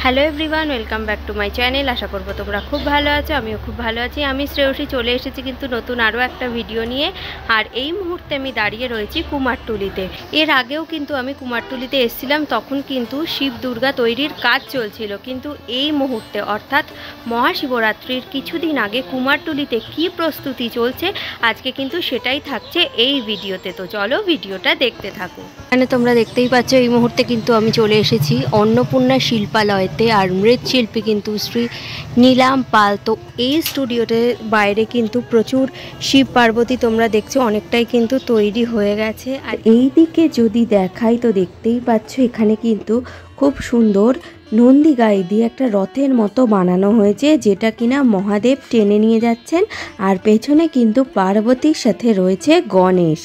Hello everyone, welcome back to my channel. আশা করবো তোমরা খুব ভালো আছো, আমিও খুব ভালো আছি। আমি শ্রেয়সী চলে এসেছি কিন্তু নতুন আরও একটা ভিডিও নিয়ে। আর এই মুহূর্তে আমি দাঁড়িয়ে রয়েছি কুমারটুলিতে। এর আগেও কিন্তু আমি কুমারটুলিতে এসেছিলাম, তখন কিন্তু শিব দুর্গা তৈরির কাজ চলছিল। কিন্তু এই মুহূর্তে অর্থাৎ মহাশিবরাত্রির কিছুদিন আগে কুমারটুলিতে কি প্রস্তুতি চলছে আজকে কিন্তু সেটাই থাকছে এই ভিডিওতে। তো চলো ভিডিওটা দেখতে থাকো। এখানে তোমরা দেখতেই পাচ্ছ এই মুহূর্তে কিন্তু আমি চলে এসেছি অন্নপূর্ণা শিল্পালয়তে। আর মৃৎশিল্পী কিন্তু শ্রী নীলাম পাল। তো এই স্টুডিওতে বাইরে কিন্তু প্রচুর শিব পার্বতী তোমরা দেখছো অনেকটাই কিন্তু তৈরি হয়ে গেছে। আর এই দিকে যদি দেখাই তো দেখতেই পাচ্ছ এখানে কিন্তু খুব সুন্দর নন্দী গাই দিয়ে একটা রথের মতো বানানো হয়েছে, যেটা কিনা মহাদেব টেনে নিয়ে যাচ্ছেন। আর পেছনে কিন্তু পার্বতীর সাথে রয়েছে গণেশ।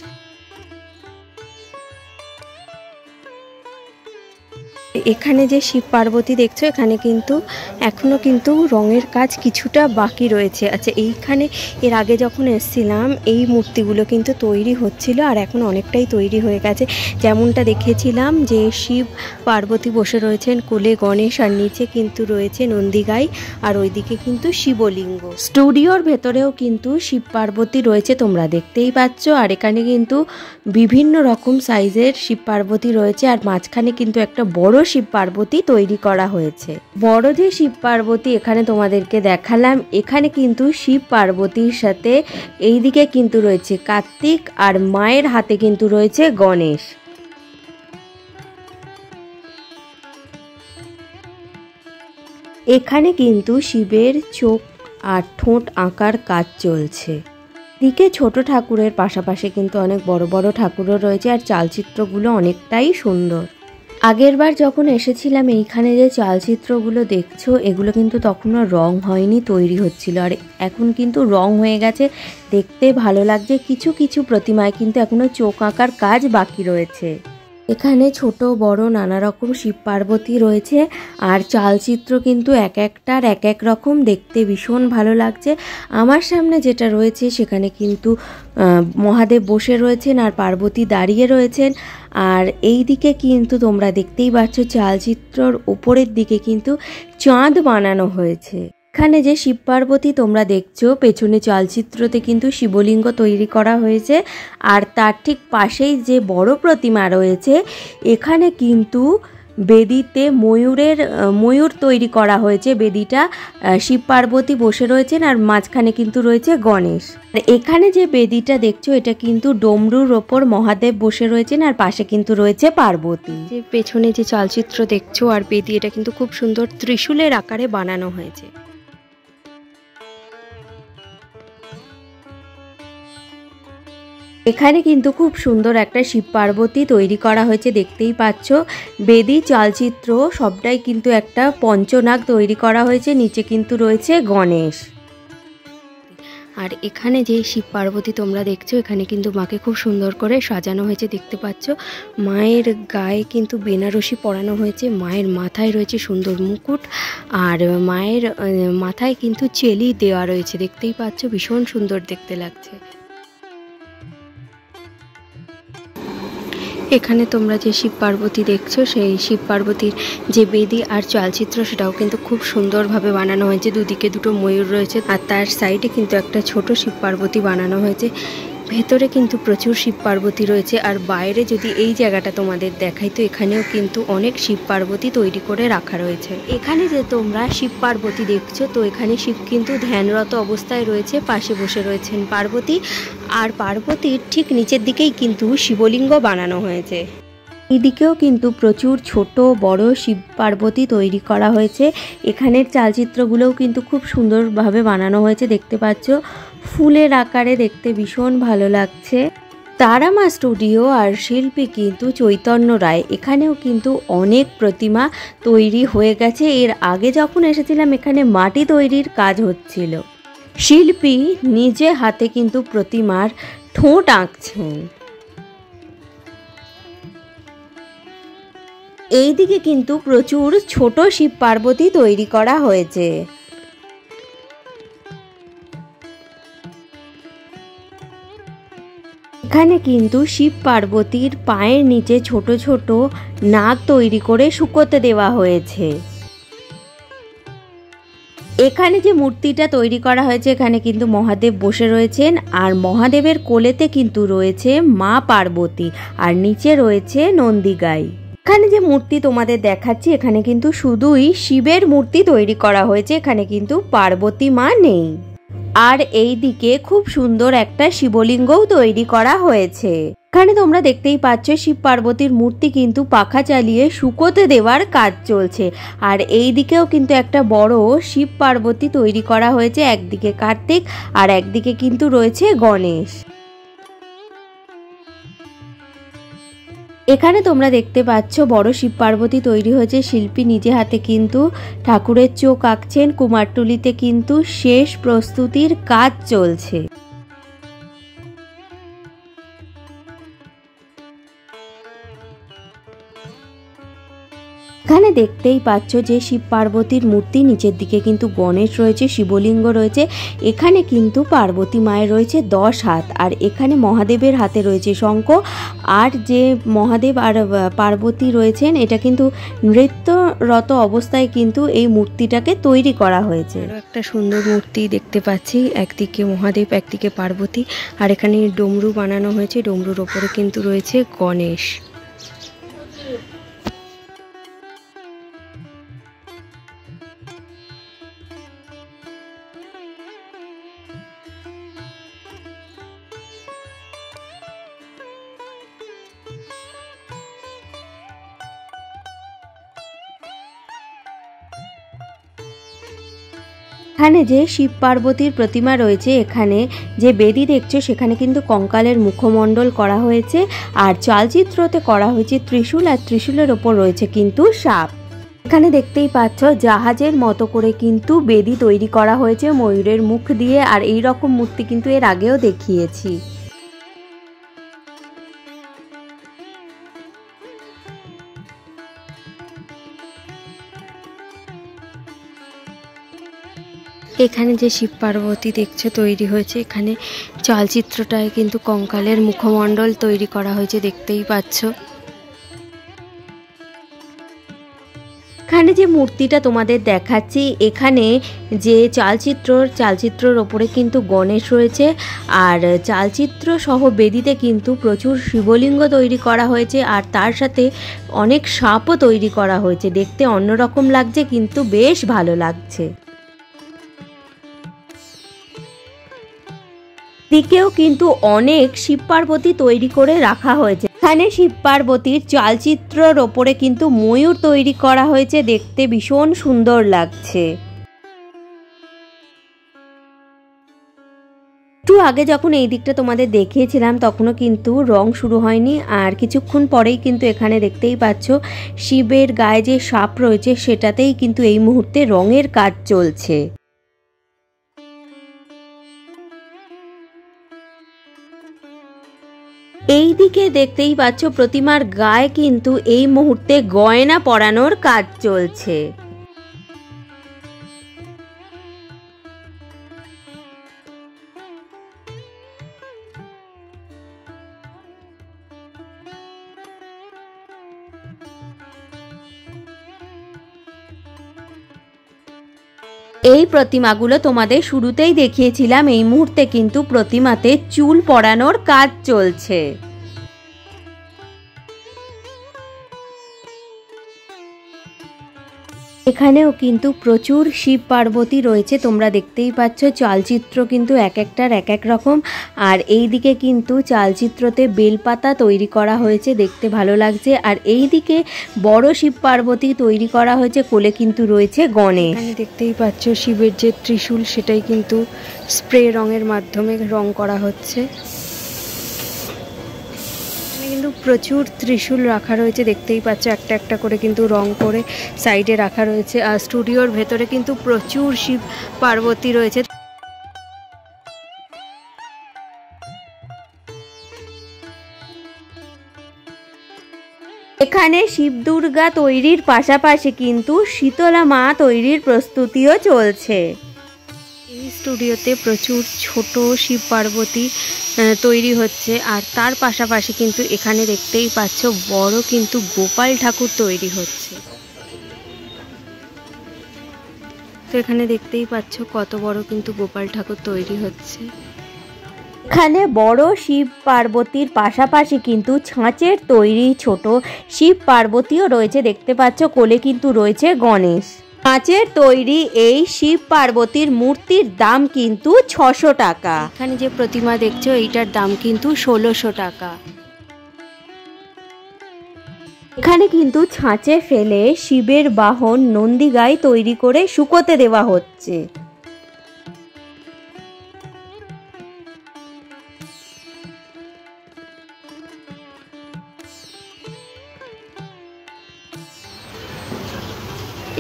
এখানে যে শিব পার্বতী দেখছো এখানে কিন্তু এখনো কিন্তু রঙের কাজ কিছুটা বাকি রয়েছে। আচ্ছা, এইখানে এর আগে যখন এসেছিলাম এই মূর্তিগুলো কিন্তু তৈরি হচ্ছিল আর এখন অনেকটাই তৈরি হয়ে গেছে। যেমনটা দেখেছিলাম যে শিব পার্বতী বসে রয়েছেন কোলে গণেশ, আর নিচে কিন্তু রয়েছে নন্দীগাই, আর ওইদিকে কিন্তু শিবলিঙ্গ। স্টুডিওর ভেতরেও কিন্তু শিব পার্বতী রয়েছে তোমরা দেখতেই পাচ্ছ। আর এখানে কিন্তু বিভিন্ন রকম সাইজের শিব পার্বতী রয়েছে, আর মাঝখানে কিন্তু একটা বড় শিব পার্বতী তৈরি করা হয়েছে। বড় যে শিব পার্বতী এখানে তোমাদেরকে দেখালাম, এখানে কিন্তু শিব পার্বতীর সাথে এইদিকে কিন্তু রয়েছে কার্তিক, আর মায়ের হাতে কিন্তু রয়েছে গণেশ। এখানে কিন্তু শিবের চোখ আর ঠোঁট আঁকার কাজ চলছে। দিকে ছোট ঠাকুরের পাশাপাশি কিন্তু অনেক বড় বড় ঠাকুরও রয়েছে, আর চালচিত্রগুলো অনেকটাই সুন্দর। আগের বার যখন এসেছিলাম এইখানে যে চালচিত্রগুলো দেখছো এগুলো কিন্তু তখনও রং হয়নি, তৈরি হচ্ছিল। আর এখন কিন্তু রং হয়ে গেছে, দেখতে ভালো লাগছে। কিছু কিছু প্রতিমায় কিন্তু এখনো চোখ আঁকার কাজ বাকি রয়েছে। এখানে ছোট বড় নানা রকম শিব পার্বতী রয়েছে, আর চালচিত্র কিন্তু এক একটার এক এক রকম, দেখতে ভীষণ ভালো লাগছে। আমার সামনে যেটা রয়েছে সেখানে কিন্তু মহাদেব বসে রয়েছেন আর পার্বতী দাঁড়িয়ে রয়েছেন। আর এই দিকে কিন্তু তোমরা দেখতেই পাচ্ছ চালচিত্রর উপরের দিকে কিন্তু চাঁদ বানানো হয়েছে। এখানে যে শিব পার্বতী তোমরা দেখছো পেছনে চালচিত্রতে কিন্তু শিবলিঙ্গ তৈরি করা হয়েছে, আর তার ঠিক পাশেই যে বড় প্রতিমা রয়েছে এখানে কিন্তু বেদিতে ময়ূর তৈরি করা হয়েছে। বেদিটা শিব পার্বতী বসে রয়েছেন, আর মাঝখানে কিন্তু রয়েছে গণেশ। আর এখানে যে বেদিটা দেখছো এটা কিন্তু ডমরুর ওপর মহাদেব বসে রয়েছেন, আর পাশে কিন্তু রয়েছে পার্বতী। যে পেছনে যে চালচিত্র দেখছো আর বেদি, এটা কিন্তু খুব সুন্দর ত্রিশূলের আকারে বানানো হয়েছে। এখানে কিন্তু খুব সুন্দর একটা শিব পার্বতী তৈরি করা হয়েছে, দেখতেই পাচ্ছ। বেদি চালচিত্র সবটাই কিন্তু একটা পঞ্চনাগ তৈরি করা হয়েছে, নিচে কিন্তু রয়েছে গণেশ। আর এখানে যে শিব পার্বতী তোমরা দেখছো এখানে কিন্তু মাকে খুব সুন্দর করে সাজানো হয়েছে, দেখতে পাচ্ছ। মায়ের গায়ে কিন্তু বেনারসি পরানো হয়েছে, মায়ের মাথায় রয়েছে সুন্দর মুকুট, আর মায়ের মাথায় কিন্তু চেলি দেওয়া রয়েছে, দেখতেই পাচ্ছ। ভীষণ সুন্দর দেখতে লাগছে। এখানে তোমরা যে শিব পার্বতী দেখছো সেই শিব পার্বতীর যে বেদি আর চালচিত্র সেটাও কিন্তু খুব সুন্দরভাবে বানানো হয়েছে। দুদিকে দুটো ময়ূর রয়েছে, আর তার সাইডে কিন্তু একটা ছোট শিব পার্বতী বানানো হয়েছে। ভেতরে কিন্তু প্রচুর শিব পার্বতী রয়েছে, আর বাইরে যদি এই জায়গাটা তোমাদের দেখাই তো এখানেও কিন্তু অনেক শিব পার্বতী তৈরি করে রাখা রয়েছে। এখানে যে তোমরা শিব পার্বতী দেখছো তো এখানে শিব কিন্তু ধ্যানরত অবস্থায় রয়েছে, পাশে বসে রয়েছেন পার্বতী, আর পার্বতীর ঠিক নিচের দিকেই কিন্তু শিবলিঙ্গ বানানো হয়েছে। এইদিকেও কিন্তু প্রচুর ছোট বড় শিব পার্বতী তৈরি করা হয়েছে। এখানের চালচিত্রগুলোও কিন্তু খুব সুন্দরভাবে বানানো হয়েছে, দেখতে পাচ্ছ। ফুলের আকারে দেখতে ভীষণ ভালো লাগছে। তারামা স্টুডিও আর শিল্পী কিন্তু চৈতন্য রায়। এখানেও কিন্তু অনেক প্রতিমা তৈরি হয়ে গেছে। এর আগে যখন এসেছিলাম এখানে মাটি তৈরির কাজ হচ্ছিল। শিল্পী নিজে হাতে কিন্তু প্রতিমার ঠোঁট আঁকছেন। এইদিকে কিন্তু প্রচুর ছোট শিব পার্বতী তৈরি করা হয়েছে। এখানে কিন্তু শিব পার্বতীর পায়ের নিচে ছোট ছোট নাগ তৈরি করে শুকোতে দেওয়া হয়েছে। এখানে যে মূর্তিটা তৈরি করা হয়েছে এখানে কিন্তু মহাদেব বসে রয়েছেন, আর মহাদেবের কোলেতে কিন্তু রয়েছে মা পার্বতী, আর নিচে রয়েছে নন্দীগাই। এখানে যে মূর্তি তোমাদের দেখাচ্ছি এখানে কিন্তু শুধুই শিবের মূর্তি তৈরি করা হয়েছে, এখানে কিন্তু পার্বতী মা নেই। আর এই দিকে খুব সুন্দর একটা শিবলিঙ্গও তৈরি করা হয়েছে। এখানে তোমরা দেখতেই পাচ্ছ শিব পার্বতীর মূর্তি কিন্তু পাখা চালিয়ে শুকোতে দেওয়ার কাজ চলছে। আর এই দিকেও কিন্তু একটা বড় শিব পার্বতী তৈরি করা হয়েছে, একদিকে কার্তিক আর একদিকে কিন্তু রয়েছে গণেশ। এখানে তোমরা দেখতে পাচ্ছ বড় শিব পার্বতী তৈরি হয়েছে, শিল্পী নিজে হাতে কিন্তু ঠাকুরের চোখ আঁকছেন। কুমারটুলিতে কিন্তু শেষ প্রস্তুতির কাজ চলছে। এখানে দেখতেই পাচ্ছ যে শিব পার্বতীর মূর্তি, নিচের দিকে কিন্তু গণেশ রয়েছে, শিবলিঙ্গ রয়েছে। এখানে কিন্তু পার্বতী মায়ের রয়েছে 10 হাত, আর এখানে মহাদেবের হাতে রয়েছে শঙ্খ। আর যে মহাদেব আর পার্বতী রয়েছেন এটা কিন্তু নৃত্যরত অবস্থায় কিন্তু এই মূর্তিটাকে তৈরি করা হয়েছে। একটা সুন্দর মূর্তি দেখতে পাচ্ছি, একদিকে মহাদেব একদিকে পার্বতী, আর এখানে ডমরু বানানো হয়েছে, ডমরুর ওপরে কিন্তু রয়েছে গণেশ। এখানে যে শিব পার্বতীর প্রতিমা রয়েছে, এখানে যে বেদি দেখছো সেখানে কিন্তু কঙ্কালের মুখমণ্ডল করা হয়েছে, আর চালচিত্রতে করা হয়েছে ত্রিশূল, আর ত্রিশূলের ওপর রয়েছে কিন্তু সাপ। এখানে দেখতেই পাচ্ছ জাহাজের মতো করে কিন্তু বেদি তৈরি করা হয়েছে ময়ূরের মুখ দিয়ে, আর এই রকম মূর্তি কিন্তু এর আগেও দেখিয়েছি। এখানে যে শিব পার্বতী দেখছো তৈরি হয়েছে, এখানে চালচিত্রটায় কিন্তু কঙ্কালের মুখমণ্ডল তৈরি করা হয়েছে, দেখতেই পাচ্ছ। এখানে যে মূর্তিটা তোমাদের দেখাচ্ছি এখানে যে চালচিত্রর ওপরে কিন্তু গণেশ রয়েছে, আর চালচিত্র সহ বেদিতে কিন্তু প্রচুর শিবলিঙ্গ তৈরি করা হয়েছে, আর তার সাথে অনেক সাপও তৈরি করা হয়েছে। দেখতে অন্যরকম লাগছে কিন্তু বেশ ভালো লাগছে। দিকেও কিন্তু অনেক শিব পার্বতী তৈরি করে রাখা হয়েছে। এখানে শিব পার্বতীর চালচিত্রর ওপরে কিন্তু ময়ূর তৈরি করা হয়েছে, দেখতে ভীষণ সুন্দর লাগছে। একটু আগে যখন এই দিকটা তোমাদের দেখিয়েছিলাম তখনও কিন্তু রং শুরু হয়নি, আর কিছুক্ষণ পরেই কিন্তু এখানে দেখতেই পাচ্ছ শিবের গায়ে যে সাপ রয়েছে সেটাতেই কিন্তু এই মুহূর্তে রঙের কাজ চলছে। এই দিকে দেখতেই পাচ্ছ প্রতিমার গায়ে কিন্তু এই মুহূর্তে গয়না পরানোর কাজ চলছে। এই প্রতিমাগুলো তোমাদের শুরুতেই দেখিয়েছিলাম, এই মুহূর্তে কিন্তু প্রতিমাতে চুল পরানোর কাজ চলছে। এখানেও কিন্তু প্রচুর শিব পার্বতী রয়েছে, তোমরা দেখতেই পাচ্ছ। চালচিত্র কিন্তু এক একটার এক এক রকম, আর এই দিকে কিন্তু চালচিত্রতে বেলপাতা তৈরি করা হয়েছে, দেখতে ভালো লাগছে। আর এই দিকে বড় শিব পার্বতী তৈরি করা হয়েছে, কোলে কিন্তু রয়েছে গণেশ। এখানে দেখতেই পাচ্ছ শিবের যে ত্রিশূল সেটাই কিন্তু স্প্রে রঙের মাধ্যমে রং করা হচ্ছে। কিন্তু প্রচুর ত্রিশূল রাখা রয়েছে, দেখতেই পাচ্ছ একটা একটা করে কিন্তু রং করে সাইডে রাখা রয়েছে। আর স্টুডিওর ভেতরে কিন্তু প্রচুর শিব পার্বতী রয়েছে। এখানে শিব দুর্গা তৈরির পাশাপাশি কিন্তু শীতলা মা তৈরির প্রস্তুতিও চলছে। এই স্টুডিওতে প্রচুর ছোট শিব পার্বতী তৈরি হচ্ছে, আর তার পাশাপাশি কিন্তু এখানে দেখতেই পাচ্ছ বড় কিন্তু গোপাল ঠাকুর তৈরি হচ্ছে। তো এখানে দেখতেই পাচ্ছ কত বড় কিন্তু গোপাল ঠাকুর তৈরি হচ্ছে। এখানে বড় শিব পার্বতীর পাশাপাশি কিন্তু ছাঁচের তৈরি ছোট শিব পার্বতীও রয়েছে। দেখতে পাচ্ছ কোলে কিন্তু রয়েছে গণেশ। কাঁচের তৈরি এই শিব পার্বতীর মূর্তির দাম কিন্তু 600 টাকা। এখানে যে প্রতিমা দেখছো এইটার দাম কিন্তু 1600 টাকা। এখানে কিন্তু ছাঁচে ফেলে শিবের বাহন নন্দীগাই তৈরি করে শুকোতে দেওয়া হচ্ছে।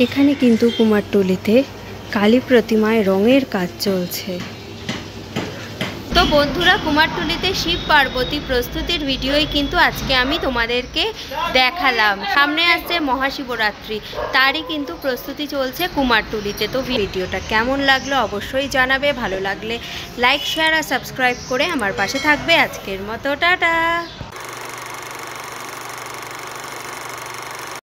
এখানে কিন্তু কুমারটুলিতে কালী প্রতিমায় রঙের কাজ চলছে। তো বন্ধুরা, কুমারটুলিতে শিব পার্বতী প্রস্তুতির ভিডিওই কিন্তু আজকে আমি তোমাদেরকে দেখালাম। সামনে আসছে মহাশিবরাত্রি, তারই কিন্তু প্রস্তুতি চলছে কুমারটুলিতে। তো ভিডিওটা কেমন লাগলো অবশ্যই জানাবে। ভালো লাগলে লাইক, শেয়ার আর সাবস্ক্রাইব করে আমার পাশে থাকবে। আজকের মতো টাটা।